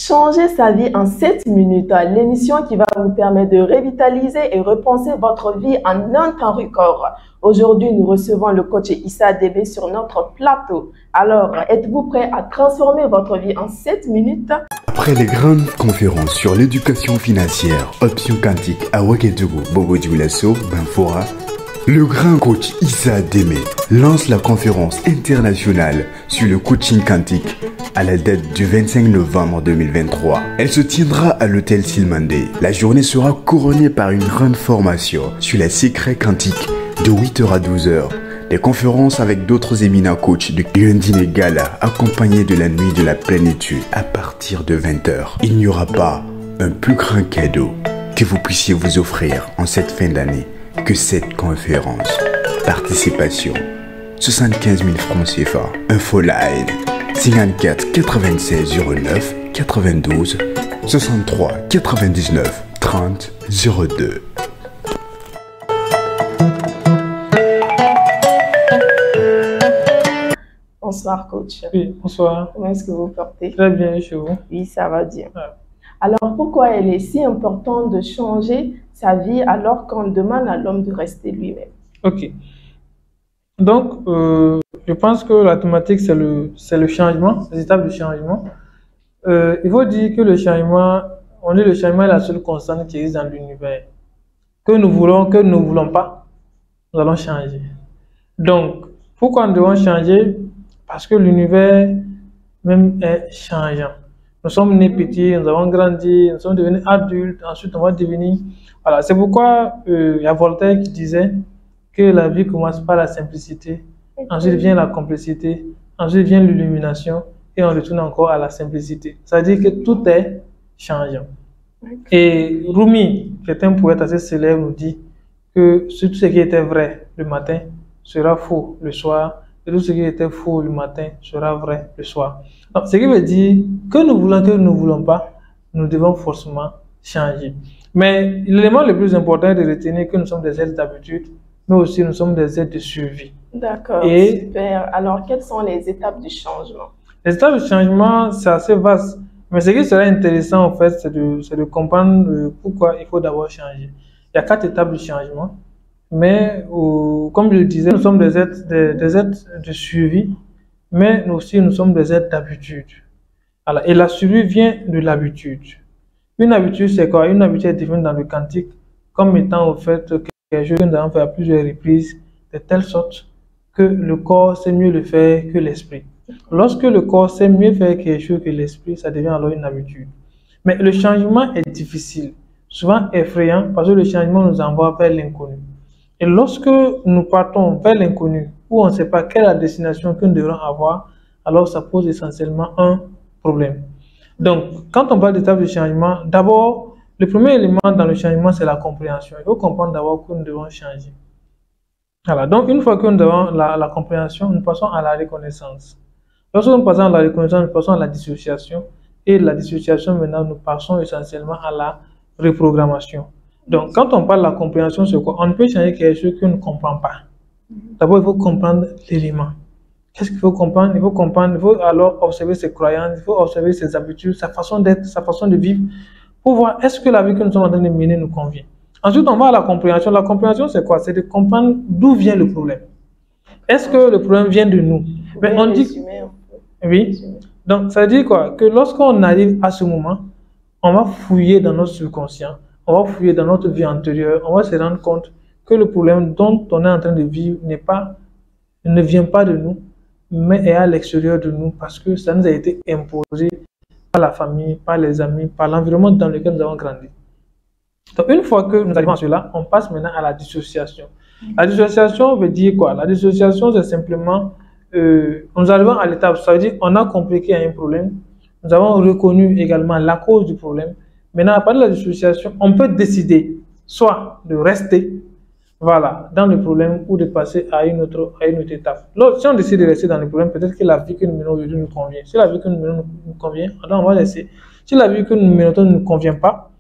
Changer sa vie en 7 minutes, l'émission qui va vous permettre de revitaliser et repenser votre vie en un temps record. Aujourd'hui, nous recevons le coach Issa Debe sur notre plateau. Alors, êtes-vous prêt à transformer votre vie en 7 minutes? Après les grandes conférences sur l'éducation financière, option quantique à Ouagadougou, Bobo-Dioulasso, Banfora, le grand coach Issa Debe lance la conférence internationale sur le coaching quantique à la date du 25 novembre 2023. Elle se tiendra à l'hôtel Silmandé. La journée sera couronnée par une grande formation sur les secrets quantiques de 8h à 12h. Des conférences avec d'autres éminents coachs de lundi gala accompagnés de la nuit de la plénitude à partir de 20h. Il n'y aura pas un plus grand cadeau que vous puissiez vous offrir en cette fin d'année que cette conférence. Participation 75 000 francs CFA. Infoline 54 96 09 92 63 99 30 02. Bonsoir coach. Oui, bonsoir. Comment est-ce que vous portez? Très bien, chez vous? Oui, ça va bien. Ouais. Alors, pourquoi il est si important de changer sa vie alors qu'on demande à l'homme de rester lui-même? Ok. Donc, je pense que la thématique, c'est le changement, les étapes de changement. Il faut dire que le changement, on dit le changement est la seule constante qui existe dans l'univers. Que nous voulons, que nous ne voulons pas, nous allons changer. Donc, pourquoi nous devons changer? Parce que l'univers même est changeant. Nous sommes nés petits, nous avons grandi, nous sommes devenus adultes, ensuite on va devenir... Voilà, c'est pourquoi il y a Voltaire qui disait que la vie commence par la simplicité, ensuite vient la complexité, ensuite vient l'illumination et on retourne encore à la simplicité. C'est-à-dire que tout est changeant. Et Rumi, qui est un poète assez célèbre, nous dit que tout ce qui était vrai le matin sera faux le soir, et tout ce qui était faux le matin sera vrai le soir. Donc, ce qui veut dire que nous voulons, que nous ne voulons pas, nous devons forcément changer. Mais l'élément le plus important est de retenir que nous sommes des êtres d'habitude, mais aussi nous sommes des êtres de survie. D'accord, Et super. Alors, quelles sont les étapes du changement? les étapes de changement, c'est assez vaste. Mais ce qui serait intéressant, en fait, c'est de comprendre pourquoi il faut d'abord changer. Il y a 4 étapes de changement. Mais, comme je le disais, nous sommes des êtres de survie, mais nous aussi, nous sommes des êtres d'habitude. Et la survie vient de l'habitude. Une habitude, c'est quoi? Une habitude est définie dans le quantique comme étant au fait quelque chose que nous avons fait à plusieurs reprises, de telle sorte que le corps sait mieux le faire que l'esprit. Lorsque le corps sait mieux faire quelque chose que l'esprit, ça devient alors une habitude. Mais le changement est difficile, souvent effrayant, parce que le changement nous envoie vers l'inconnu. Et lorsque nous partons vers l'inconnu, où on ne sait pas quelle est la destination que nous devrons avoir, alors ça pose essentiellement un problème. Donc, quand on parle d'étape de changement, d'abord, le premier élément dans le changement, c'est la compréhension. Il faut comprendre d'abord que nous devons changer. Voilà. Donc, une fois que nous avons la compréhension, nous passons à la reconnaissance. Lorsque nous passons à la reconnaissance, nous passons à la dissociation. Et la dissociation, maintenant, nous passons essentiellement à la reprogrammation. Donc, quand on parle de la compréhension, c'est quoi? On ne peut changer quelque chose qu'on ne comprend pas. D'abord, il faut comprendre l'élément. Qu'est-ce qu'il faut comprendre? Il faut comprendre, il faut alors observer ses croyances, il faut observer ses habitudes, sa façon d'être, sa façon de vivre, pour voir est-ce que la vie que nous sommes en train de mener nous convient. Ensuite, on va à la compréhension. La compréhension, c'est quoi? C'est de comprendre d'où vient le problème. Est-ce que le problème vient de nous? Mais on dit... Oui. Donc, ça veut dire quoi? Que lorsqu'on arrive à ce moment, on va fouiller dans notre subconscient, on va fouiller dans notre vie antérieure, on va se rendre compte que le problème dont on est en train de vivre ne vient pas de nous, mais est à l'extérieur de nous parce que ça nous a été imposé par la famille, par les amis, par l'environnement dans lequel nous avons grandi. Donc, une fois que nous arrivons à cela, on passe maintenant à la dissociation. La dissociation veut dire quoi? La dissociation, c'est simplement, nous arrivons à l'étape, ça veut dire on a compris qu'il y a un problème, nous avons reconnu également la cause du problème. Maintenant, à partir de la dissociation, on peut décider soit de rester dans le problème ou de passer à une autre étape. Si on décide de rester dans le problème, peut-être que la vie que nous menons aujourd'hui nous convient. Si la vie que nous menons nous convient, alors on va laisser. Si la vie que nous menons ne nous convient pas,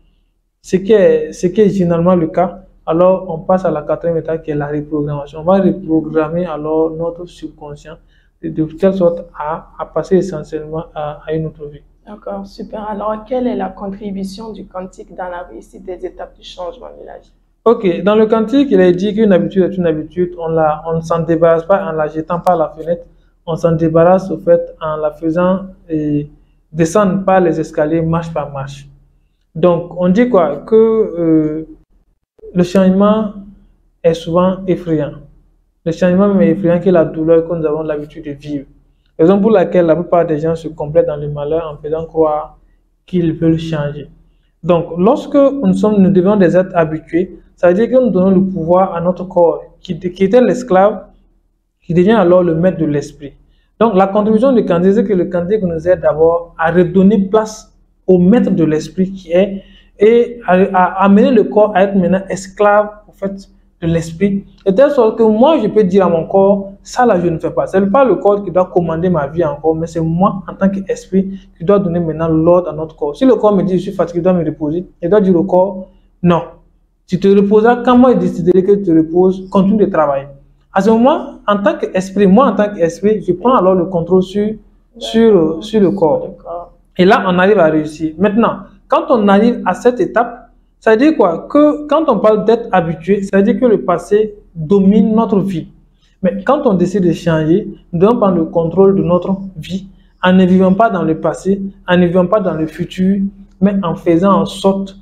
ce qui est généralement le cas, alors on passe à la 4e étape qui est la reprogrammation. On va reprogrammer alors notre subconscient de telle sorte à passer essentiellement à une autre vie. D'accord, super. Alors, quelle est la contribution du quantique dans la réussite des étapes du changement de la vie? Ok, dans le quantique, il est dit qu'une habitude est une habitude. On ne s'en débarrasse pas en la jetant par la fenêtre. On s'en débarrasse au fait en la faisant descendre par les escaliers marche par marche. Donc, on dit quoi? Que le changement est souvent effrayant. Le changement même est effrayant que la douleur que nous avons l'habitude de vivre. Raison pour laquelle la plupart des gens se complètent dans le malheur en faisant croire qu'ils veulent changer. Donc, lorsque nous devenons des êtres habitués, ça veut dire que nous donnons le pouvoir à notre corps, qui était l'esclave, qui devient alors le maître de l'esprit. Donc, la contribution du quantique, c'est que le quantique nous aide d'abord à redonner place au maître de l'esprit qui est, et à amener le corps à être maintenant esclave, au fait, de l'esprit, de telle sorte que moi, je peux dire à mon corps, ça là, je ne fais pas. Ce n'est pas le corps qui doit commander ma vie encore, mais c'est moi, en tant qu'esprit, qui dois donner maintenant l'ordre à notre corps. Si le corps me dit, je suis fatigué, je dois me reposer, je dois dire au corps, non. Tu te reposeras quand moi, je déciderai que tu te reposes, continue de travailler. À ce moment, en tant qu'esprit, moi, en tant qu'esprit, je prends alors le contrôle sur le corps. Et là, on arrive à réussir. Maintenant, quand on arrive à cette étape, ça veut dire quoi? Que quand on parle d'être habitué, ça veut dire que le passé domine notre vie. Mais quand on décide de changer, nous devons prendre le contrôle de notre vie en ne vivant pas dans le passé, en ne vivant pas dans le futur, mais en faisant en sorte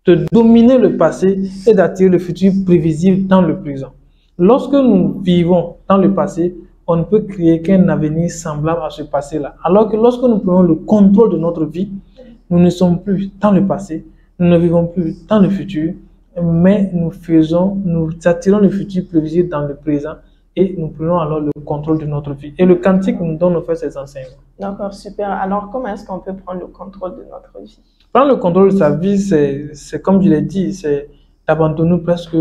de dominer le passé et d'attirer le futur prévisible dans le présent. Lorsque nous vivons dans le passé, on ne peut créer qu'un avenir semblable à ce passé-là. Alors que lorsque nous prenons le contrôle de notre vie, nous ne sommes plus dans le passé, nous ne vivons plus dans le futur, mais nous attirons le futur prévisible dans le présent et nous prenons alors le contrôle de notre vie. Et le quantique nous donne en fait ces enseignements. D'accord, super. Alors, comment est-ce qu'on peut prendre le contrôle de notre vie? Prendre le contrôle de sa vie, c'est comme je l'ai dit, c'est d'abandonner presque,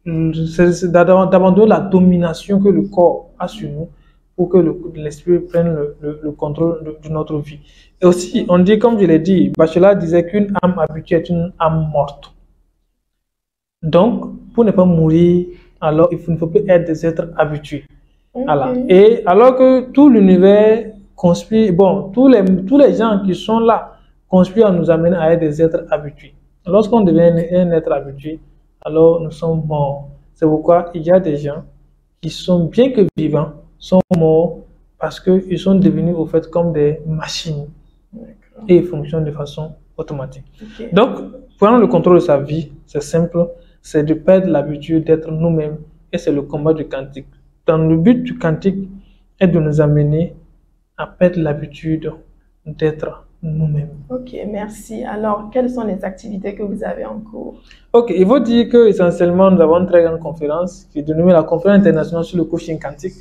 d'abandonner la domination que le corps a sur nous pour que l'esprit prenne le contrôle de notre vie. Et aussi, on dit, comme je l'ai dit, Bachelard disait qu'une âme habituée est une âme morte. Donc, pour ne pas mourir, alors il ne faut plus être des êtres habitués. Okay. Voilà. Et alors que tout l'univers conspire, bon, tous les gens qui sont là conspirent à nous amener à être des êtres habitués. Lorsqu'on devient un être habitué, alors nous sommes morts. C'est pourquoi il y a des gens qui sont, bien que vivants, sont morts parce qu'ils sont devenus au fait comme des machines et ils fonctionnent de façon automatique. Okay. Donc, prendre le contrôle de sa vie, c'est simple, c'est de perdre l'habitude d'être nous-mêmes et c'est le combat du quantique. Dans le but du quantique est de nous amener à perdre l'habitude d'être nous-mêmes. Ok, merci. Alors, quelles sont les activités que vous avez en cours? Ok, il faut dire que essentiellement nous avons une très grande conférence qui est dénommée la conférence internationale sur le coaching quantique.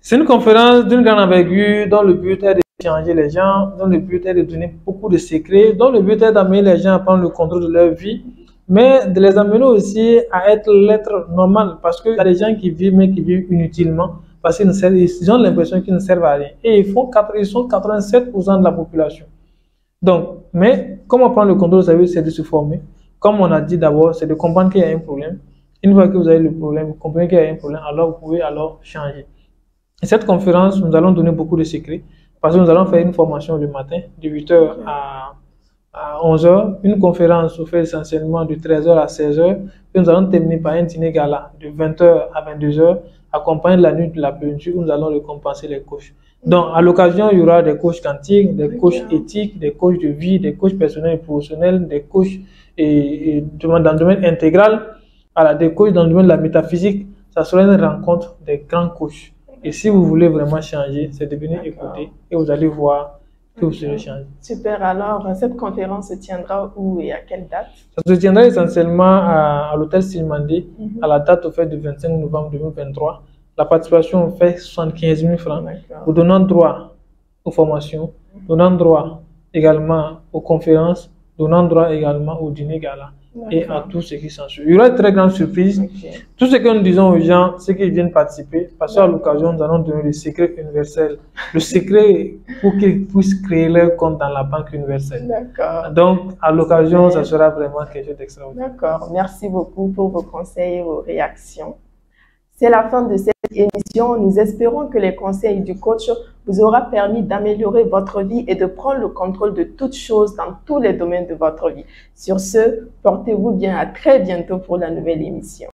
C'est une conférence d'une grande envergure dont le but est de changer les gens, dont le but est de donner beaucoup de secrets, dont le but est d'amener les gens à prendre le contrôle de leur vie, mais de les amener aussi à être l'être normal, parce qu'il y a des gens qui vivent, mais qui vivent inutilement, parce qu'ils ont l'impression qu'ils ne servent à rien. Et ils sont 87% de la population. Donc, mais comment prendre le contrôle de sa vie, c'est de se former. Comme on a dit d'abord, c'est de comprendre qu'il y a un problème. Une fois que vous avez le problème, vous comprenez qu'il y a un problème, alors vous pouvez alors changer. Et cette conférence, nous allons donner beaucoup de secrets, parce que nous allons faire une formation le matin, de 8h à 11h, une conférence fait essentiellement de 13h à 16h, puis nous allons terminer par un dîner gala de 20h à 22h, accompagné de la nuit de la plénitude où nous allons récompenser les coachs. Donc, à l'occasion, il y aura des coachs quantiques, des coachs éthiques, des coachs de vie, des coachs personnels et professionnels, des coachs dans le domaine intégral, des coachs dans le domaine de la métaphysique. Ça sera une rencontre des grands coachs. Et si vous voulez vraiment changer, c'est de venir écouter et vous allez voir que vous serez changé. Super. Alors, cette conférence se tiendra où et à quelle date? Ça se tiendra essentiellement à l'hôtel Silmandé, à la date au fait du 25 novembre 2023. La participation fait 75 000 francs, vous donnant droit aux formations, donnant droit également aux conférences, donnant droit également au dîner gala et à tout ce qui s'ensuit. Il y aura de très grandes surprises. Tout ce que nous disons aux gens, c'est qu'ils viennent participer, parce qu'à l'occasion, nous allons donner le secret universel, le secret pour qu'ils puissent créer leur compte dans la banque universelle. Donc, à l'occasion, ça sera vraiment quelque chose d'extraordinaire. D'accord. Merci beaucoup pour vos conseils et vos réactions. C'est la fin de cette émission. Nous espérons que les conseils du coach vous aura permis d'améliorer votre vie et de prendre le contrôle de toutes choses dans tous les domaines de votre vie. Sur ce, portez-vous bien. À très bientôt pour la nouvelle émission.